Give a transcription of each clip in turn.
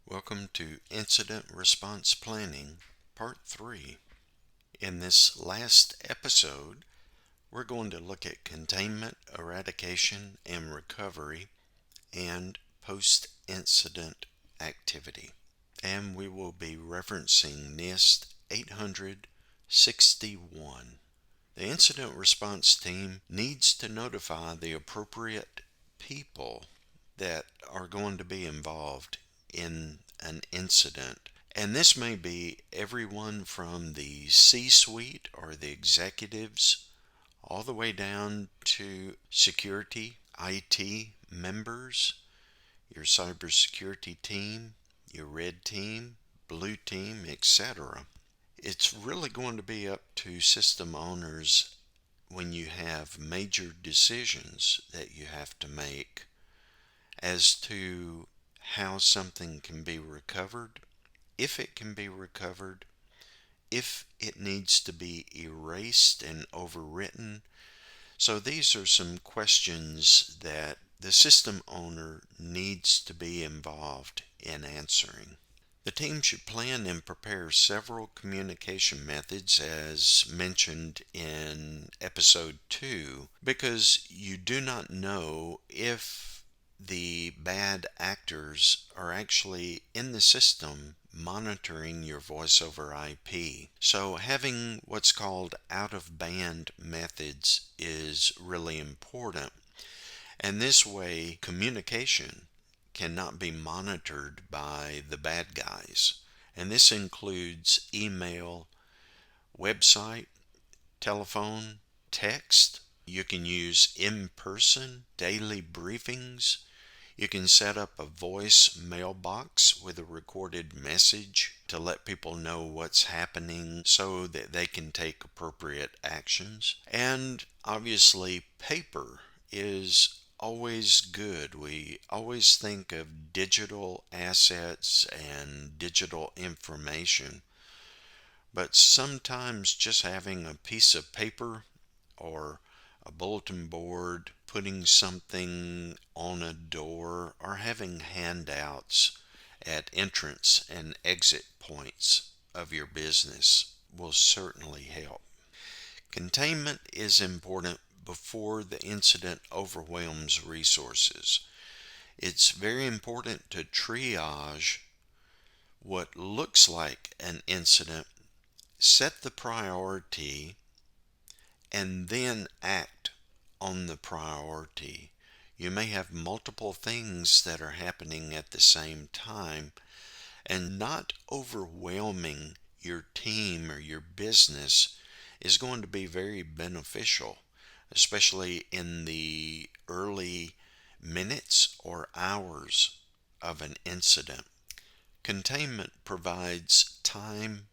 Welcome to Incident Response Planning, Part 3. In this last episode, we're going to look at containment, eradication, and recovery, and post-incident activity. And we will be referencing NIST 861. The incident response team needs to notify the appropriate people that are going to be involved in an incident. And this may be everyone from the C-suite or the executives all the way down to security, IT members, your cybersecurity team, your red team, blue team, etc. It's really going to be up to system owners when you have major decisions that you have to make as to how something can be recovered, if it can be recovered, if it needs to be erased and overwritten. So these are some questions that the system owner needs to be involved in answering. The team should plan and prepare several communication methods as mentioned in episode 2 because you do not know if the bad actors are actually in the system monitoring your voice over IP. So having what's called out-of-band methods is really important. And this way, communication cannot be monitored by the bad guys. And this includes email, website, telephone, text. You can use in-person daily briefings. You can set up a voice mailbox with a recorded message to let people know what's happening so that they can take appropriate actions. And obviously, paper is always good. We always think of digital assets and digital information, but sometimes just having a piece of paper or a bulletin board, putting something on a door, or having handouts at entrance and exit points of your business will certainly help. Containment is important before the incident overwhelms resources. It's very important to triage what looks like an incident, set the priority, and then act on the priority. You may have multiple things that are happening at the same time, and not overwhelming your team or your business is going to be very beneficial, especially in the early minutes or hours of an incident. Containment provides time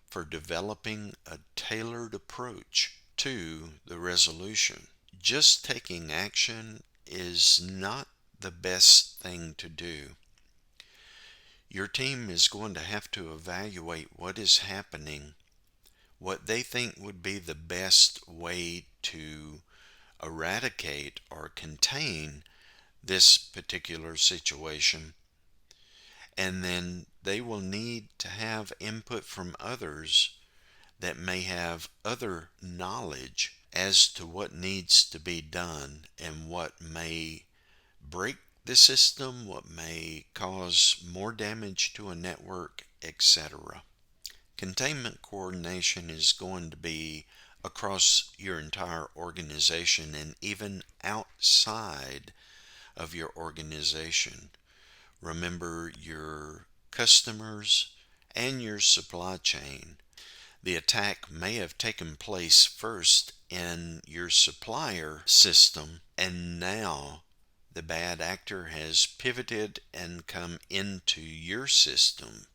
for developing a tailored approach to the resolution. Just taking action is not the best thing to do. Your team is going to have to evaluate what is happening, what they think would be the best way to eradicate or contain this particular situation, and then they will need to have input from others that may have other knowledge as to what needs to be done and what may break the system, what may cause more damage to a network, etc. Containment coordination is going to be across your entire organization and even outside of your organization. Remember your customers and your supply chain. The attack may have taken place first in your supplier system, and now the bad actor has pivoted and come into your system.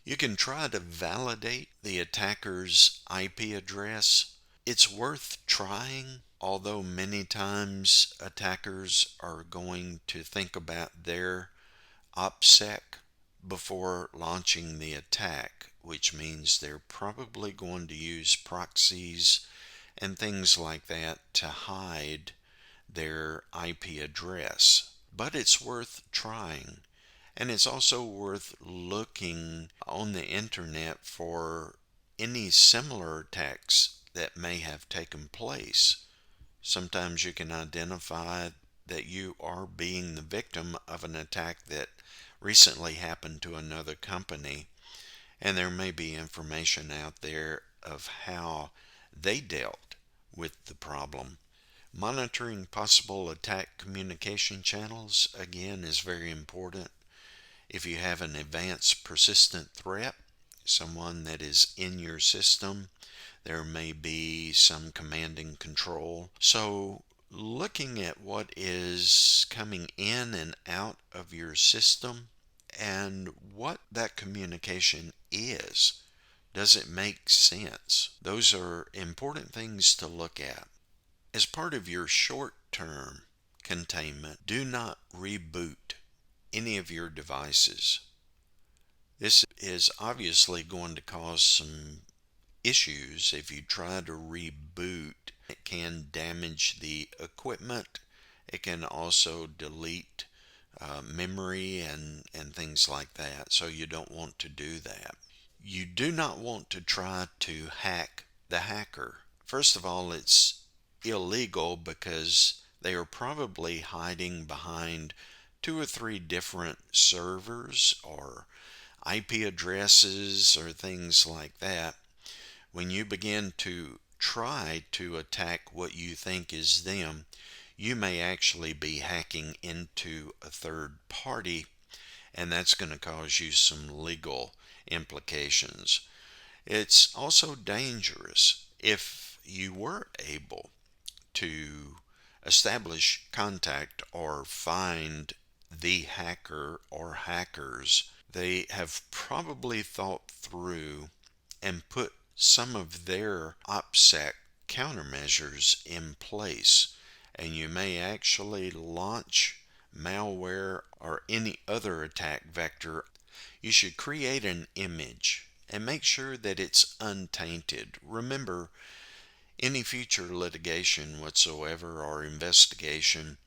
You can try to validate the attacker's IP address. It's worth trying, although many times attackers are going to think about their OPSEC before launching the attack, which means they're probably going to use proxies and things like that to hide their IP address. But it's worth trying, And it's also worth looking on the internet for any similar attacks that may have taken place. Sometimes you can identify that you are being the victim of an attack that recently happened to another company, and there may be information out there of how they dealt with the problem. Monitoring possible attack communication channels, again, is very important. If you have an advanced persistent threat, someone that is in your system, there may be some command and control. So looking at what is coming in and out of your system and what that communication is. Does it make sense? Those are important things to look at. As part of your short-term containment, do not reboot any of your devices. This is obviously going to cause some issues if you try to reboot. It can damage the equipment. It can also delete memory and things like that. So you don't want to do that. You do not want to try to hack the hacker. First of all, it's illegal because they are probably hiding behind 2 or 3 different servers or IP addresses or things like that. When you begin to try to attack what you think is them, you may actually be hacking into a third party, and that's going to cause you some legal implications. It's also dangerous if you were able to establish contact or find the hacker or hackers. They have probably thought through and put some of their OPSEC countermeasures in place, and you may actually launch malware or any other attack vector. You should create an image and make sure that it's untainted. Remember, any future litigation whatsoever or investigation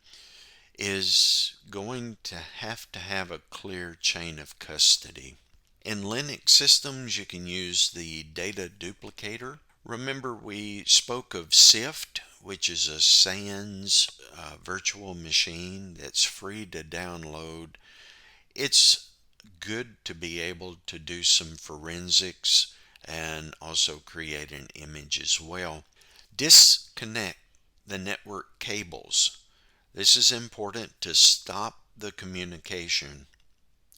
is going to have a clear chain of custody. In Linux systems, you can use the data duplicator. Remember, we spoke of SIFT, which is a SANS virtual machine that's free to download. It's good to be able to do some forensics and also create an image as well. Disconnect the network cables. This is important to stop the communication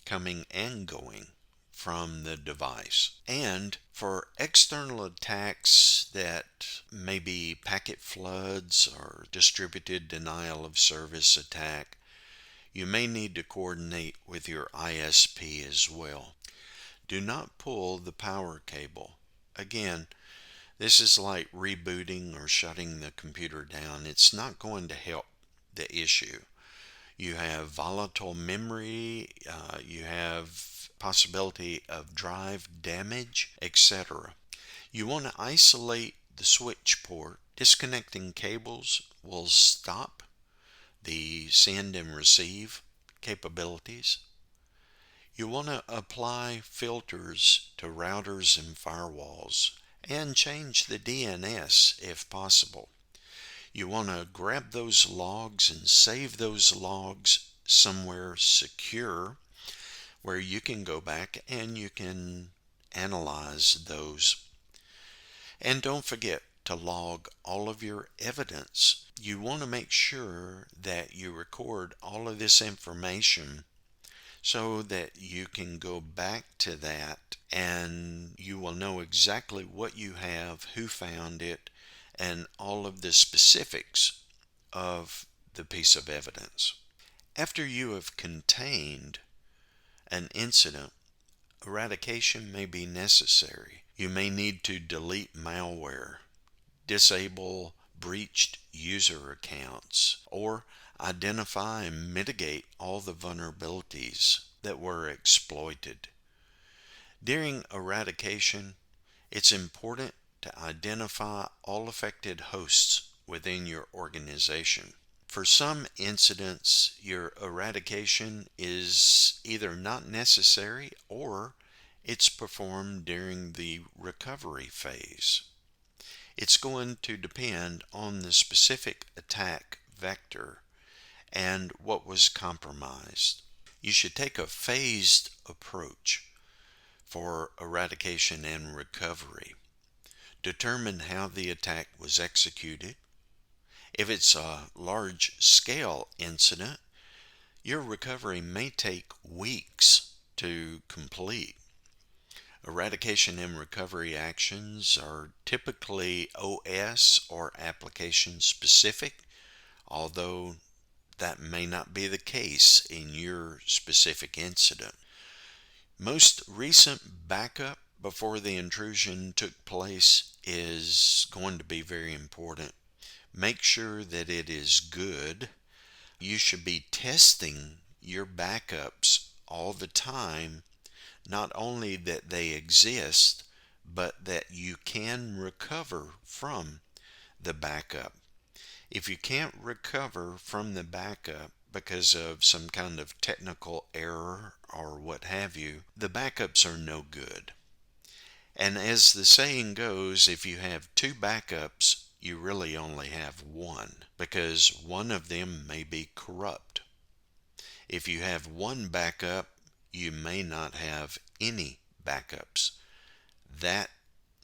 coming and going from the device. And for external attacks that may be packet floods or distributed denial of service attack, you may need to coordinate with your ISP as well. Do not pull the power cable. Again, this is like rebooting or shutting the computer down. It's not going to help the issue. You have volatile memory, you have possibility of drive damage, etc. You want to isolate the switch port. Disconnecting cables will stop the send and receive capabilities. You want to apply filters to routers and firewalls and change the DNS if possible. You want to grab those logs and save those logs somewhere secure where you can go back and you can analyze those. And don't forget to log all of your evidence. You want to make sure that you record all of this information so that you can go back to that and you will know exactly what you have, who found it, and all of the specifics of the piece of evidence. After you have contained an incident, eradication may be necessary. You may need to delete malware, disable breached user accounts, or identify and mitigate all the vulnerabilities that were exploited. During eradication, it's important to identify all affected hosts within your organization. For some incidents, your eradication is either not necessary or it's performed during the recovery phase. It's going to depend on the specific attack vector and what was compromised. You should take a phased approach for eradication and recovery. Determine how the attack was executed. If it's a large scale incident, your recovery may take weeks to complete. Eradication and recovery actions are typically OS or application specific, although that may not be the case in your specific incident. Most recent backup before the intrusion took place is going to be very important. Make sure that it is good. You should be testing your backups all the time, not only that they exist, but that you can recover from the backup. If you can't recover from the backup because of some kind of technical error or what have you, the backups are no good. And as the saying goes, if you have two backups, you really only have one, because one of them may be corrupt. If you have one backup, you may not have any backups. That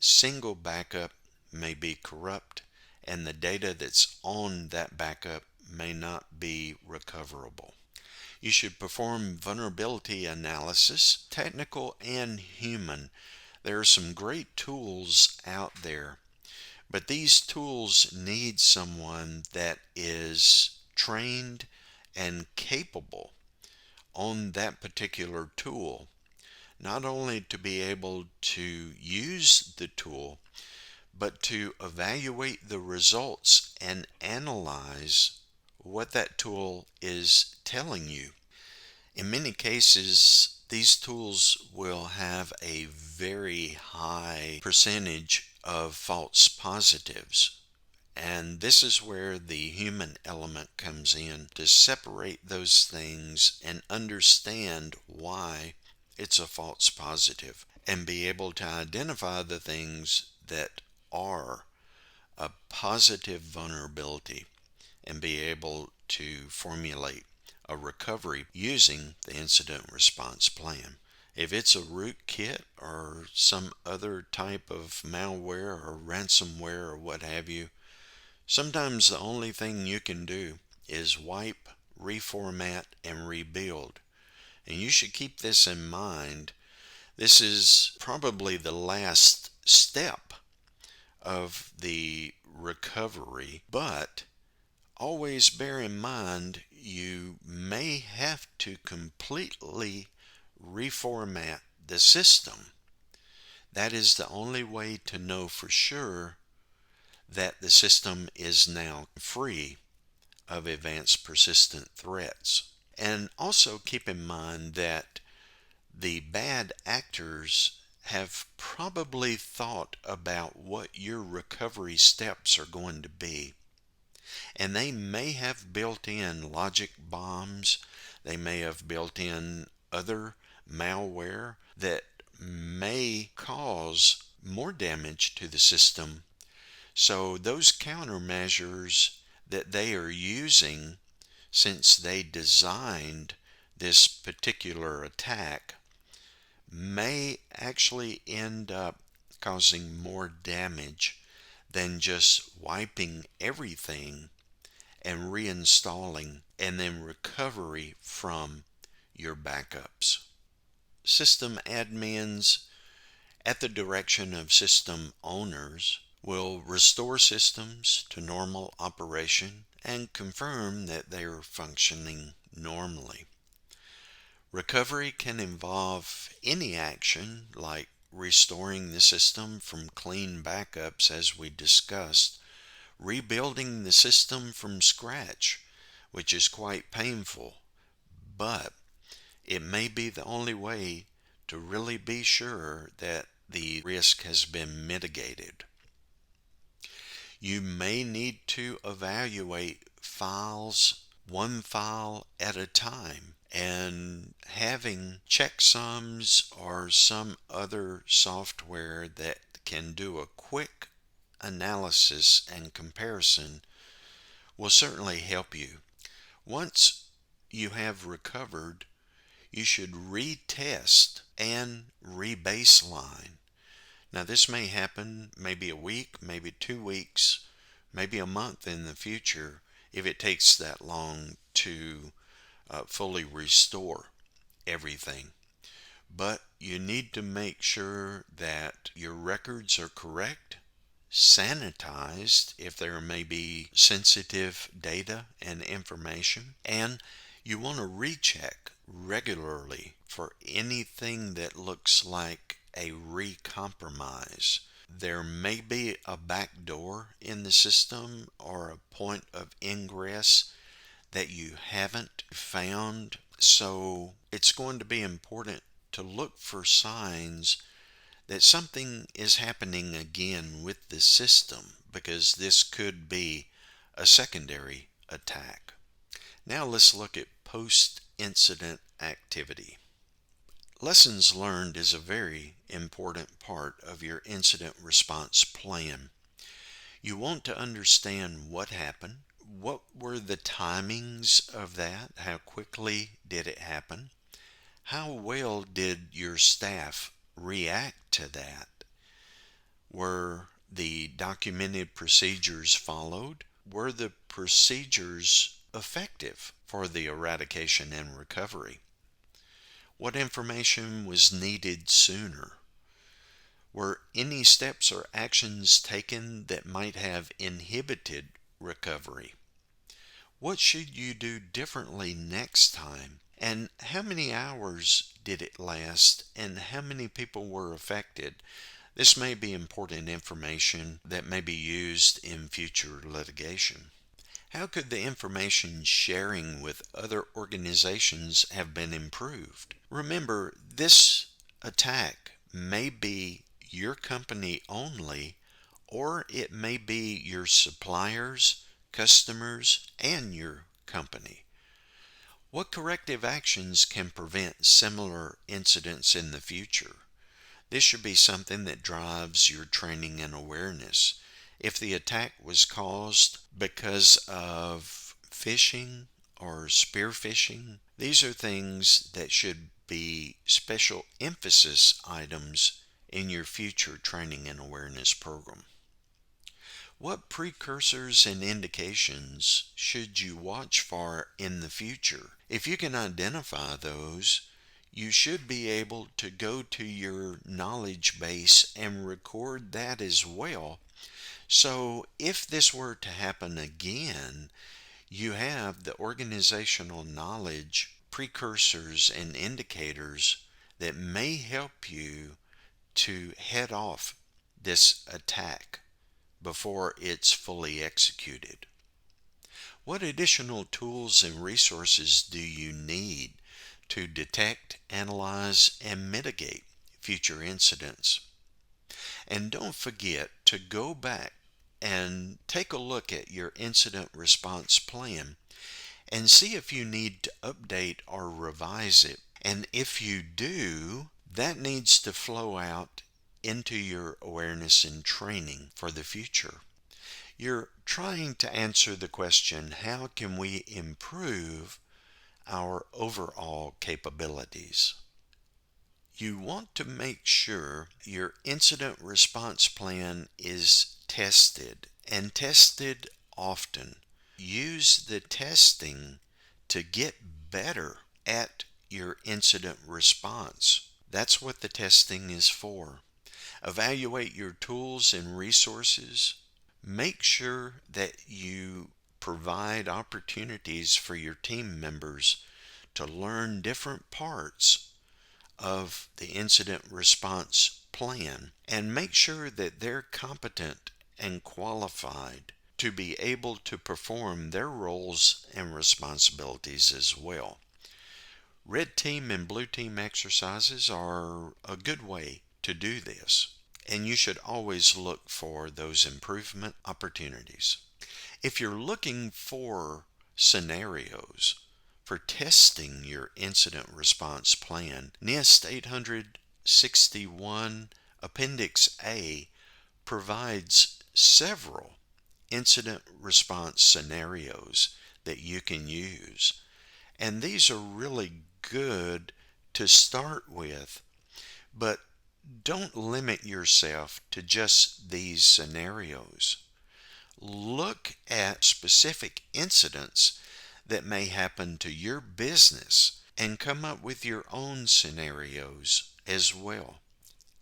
single backup may be corrupt, and the data that's on that backup may not be recoverable. You should perform vulnerability analysis, technical and human. There are some great tools out there, but these tools need someone that is trained and capable on that particular tool, not only to be able to use the tool, but to evaluate the results and analyze what that tool is telling you. In many cases, these tools will have a very high percentage of false positives. And this is where the human element comes in, to separate those things and understand why it's a false positive, and be able to identify the things that are a positive vulnerability and be able to formulate a recovery using the incident response plan. If it's a rootkit or some other type of malware or ransomware or what have you, sometimes the only thing you can do is wipe, reformat, and rebuild. And you should keep this in mind. This is probably the last step of the recovery, but always bear in mind you may have to completely reformat the system. That is the only way to know for sure that the system is now free of advanced persistent threats. And also keep in mind that the bad actors have probably thought about what your recovery steps are going to be. And they may have built in logic bombs, they may have built in other malware that may cause more damage to the system. So those countermeasures that they are using, since they designed this particular attack, may actually end up causing more damage than just wiping everything and reinstalling and then recovery from your backups. System admins, at the direction of system owners, will restore systems to normal operation and confirm that they are functioning normally. Recovery can involve any action like restoring the system from clean backups, as we discussed, rebuilding the system from scratch, which is quite painful, but it may be the only way to really be sure that the risk has been mitigated. You may need to evaluate files, one file at a time, and having checksums or some other software that can do a quick analysis and comparison will certainly help you. Once you have recovered, you should retest and rebaseline. Now, this may happen maybe a week, maybe 2 weeks, maybe a month in the future if it takes that long to fully restore everything. But you need to make sure that your records are correct, sanitized if there may be sensitive data and information, and you want to recheck regularly for anything that looks like a recompromise. There may be a back door in the system or a point of ingress that you haven't found, so it's going to be important to look for signs that something is happening again with the system, because this could be a secondary attack. Now let's look at post-incident activity. Lessons learned is a very important part of your incident response plan. You want to understand what happened, what were the timings of that, how quickly did it happen, how well did your staff react to that, were the documented procedures followed, were the procedures effective for the eradication and recovery, what information was needed sooner, were any steps or actions taken that might have inhibited recovery, what should you do differently next time, and how many hours did it last, and how many people were affected. This may be important information that may be used in future litigation. How could the information sharing with other organizations have been improved? Remember, this attack may be your company only, or it may be your suppliers, customers, and your company. What corrective actions can prevent similar incidents in the future? This should be something that drives your training and awareness. If the attack was caused because of phishing or spear phishing, these are things that should be special emphasis items in your future training and awareness program. What precursors and indications should you watch for in the future? If you can identify those, you should be able to go to your knowledge base and record that as well. So if this were to happen again, you have the organizational knowledge, precursors, and indicators that may help you to head off this attack before it's fully executed. What additional tools and resources do you need to detect, analyze, and mitigate future incidents? And don't forget to go back and take a look at your incident response plan and see if you need to update or revise it. And if you do, that needs to flow out into your awareness and training for the future. You're trying to answer the question, how can we improve our overall capabilities? You want to make sure your incident response plan is tested, and tested often. Use the testing to get better at your incident response. That's what the testing is for. Evaluate your tools and resources. Make sure that you provide opportunities for your team members to learn different parts of the incident response plan, and make sure that they're competent and qualified to be able to perform their roles and responsibilities as well. Red team and blue team exercises are a good way to do this. and you should always look for those improvement opportunities. If you're looking for scenarios for testing your incident response plan, NIST 861 Appendix A provides several incident response scenarios that you can use. And these are really good to start with, but don't limit yourself to just these scenarios. Look at specific incidents that may happen to your business and come up with your own scenarios as well.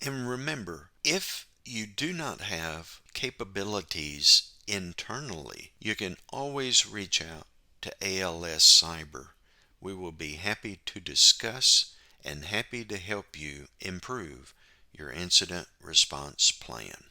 And remember, if you do not have capabilities internally, you can always reach out to ALS Cyber. We will be happy to discuss and happy to help you improve your incident response plan.